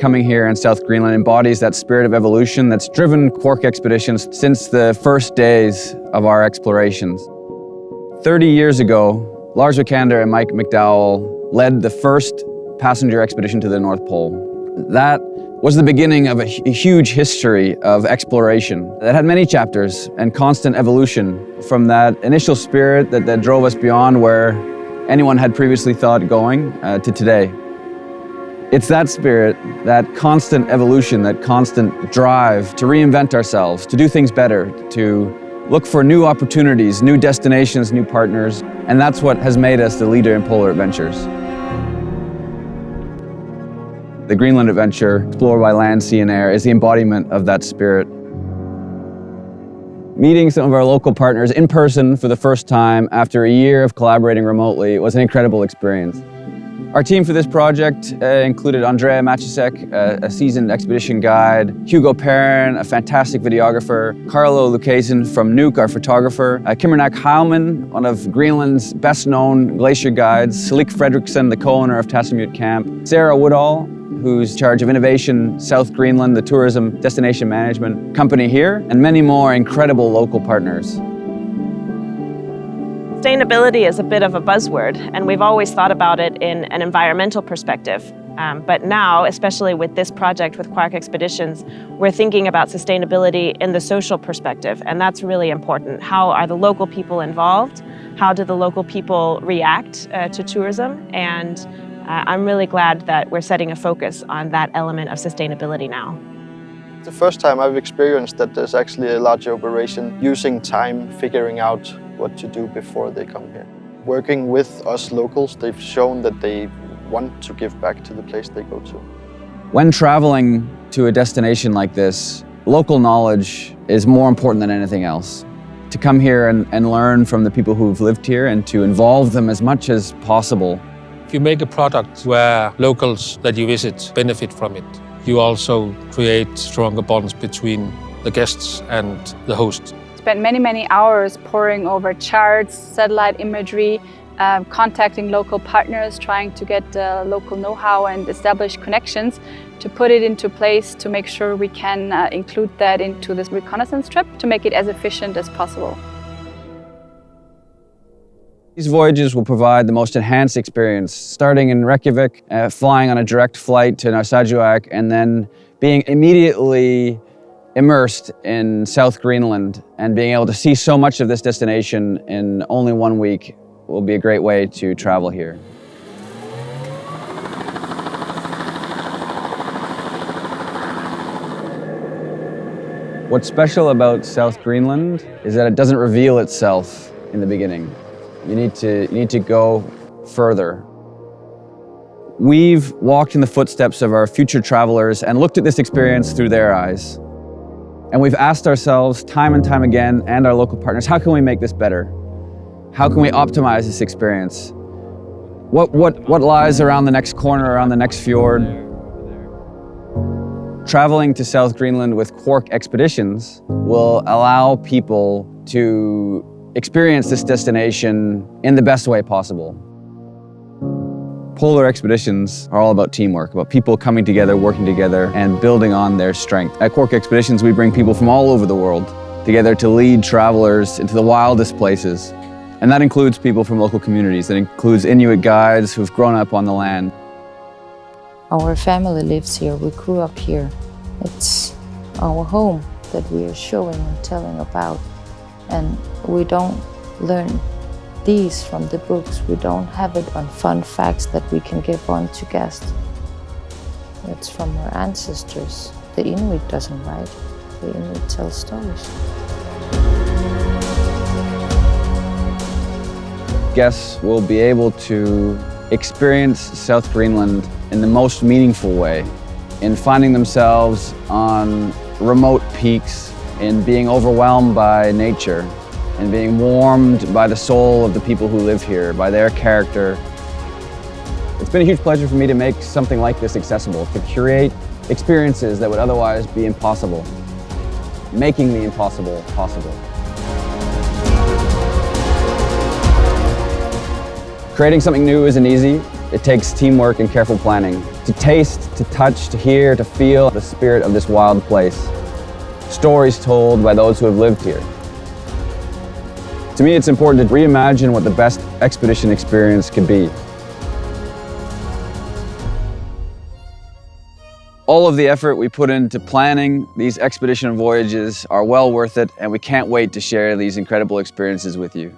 coming here in South Greenland embodies that spirit of evolution that's driven Quark Expeditions since the first days of our explorations. 30 years ago, Lars Vikander and Mike McDowell led the first passenger expedition to the North Pole. That was the beginning of a huge history of exploration that had many chapters and constant evolution from that initial spirit that drove us beyond where anyone had previously thought going to today. It's that spirit, that constant evolution, that constant drive to reinvent ourselves, to do things better, to look for new opportunities, new destinations, new partners, and that's what has made us the leader in polar adventures. The Greenland Adventure, Explore by Land, Sea and Air, is the embodiment of that spirit. Meeting some of our local partners in person for the first time after a year of collaborating remotely was an incredible experience. Our team for this project included Andrea Macisek, a seasoned expedition guide, Hugo Perrin, a fantastic videographer, Carlo Lucasen from Nuuk, our photographer, Kimmernak Heilman, one of Greenland's best-known glacier guides, Salik Fredriksson, the co-owner of Tassamute Camp, Sarah Woodall, who's in charge of innovation, South Greenland, the tourism destination management company here, and many more incredible local partners. Sustainability is a bit of a buzzword, and we've always thought about it in an environmental perspective. But now, especially with this project with Quark Expeditions, we're thinking about sustainability in the social perspective, and that's really important. How are the local people involved? How do the local people react to tourism? And I'm really glad that we're setting a focus on that element of sustainability now. It's the first time I've experienced that there's actually a large operation using time, figuring out what to do before they come here. Working with us locals, they've shown that they want to give back to the place they go to. When traveling to a destination like this, local knowledge is more important than anything else. To come here and learn from the people who've lived here and to involve them as much as possible. If you make a product where locals that you visit benefit from it, you also create stronger bonds between the guests and the host. Spent many hours poring over charts, satellite imagery, contacting local partners, trying to get local know-how and establish connections to put it into place to make sure we can include that into this reconnaissance trip to make it as efficient as possible. These voyages will provide the most enhanced experience, starting in Reykjavik, flying on a direct flight to Narsarsuaq, and then being immediately immersed in South Greenland and being able to see so much of this destination in only 1 week will be a great way to travel here. What's special about South Greenland is that it doesn't reveal itself in the beginning. You need to go further. We've walked in the footsteps of our future travelers and looked at this experience through their eyes. And we've asked ourselves time and time again, and our local partners, how can we make this better? How can we optimize this experience? What lies around the next corner, around the next fjord? Traveling to South Greenland with Quark Expeditions will allow people to experience this destination in the best way possible. Polar expeditions are all about teamwork, about people coming together, working together, and building on their strength. At Quark Expeditions, we bring people from all over the world together to lead travelers into the wildest places. And that includes people from local communities. That includes Inuit guides who've grown up on the land. Our family lives here, we grew up here. It's our home that we are showing and telling about. And we don't learn these from the books. We don't have it on fun facts that we can give on to guests. It's from our ancestors. The Inuit doesn't write, the Inuit tells stories. Guests will be able to experience South Greenland in the most meaningful way, in finding themselves on remote peaks, in being overwhelmed by nature, and being warmed by the soul of the people who live here, by their character. It's been a huge pleasure for me to make something like this accessible, to curate experiences that would otherwise be impossible, making the impossible possible. Creating something new isn't easy. it takes teamwork and careful planning. To taste, to touch, to hear, to feel the spirit of this wild place. Stories told by those who have lived here. To me, it's important to reimagine what the best expedition experience could be. All of the effort we put into planning these expedition voyages are well worth it, and we can't wait to share these incredible experiences with you.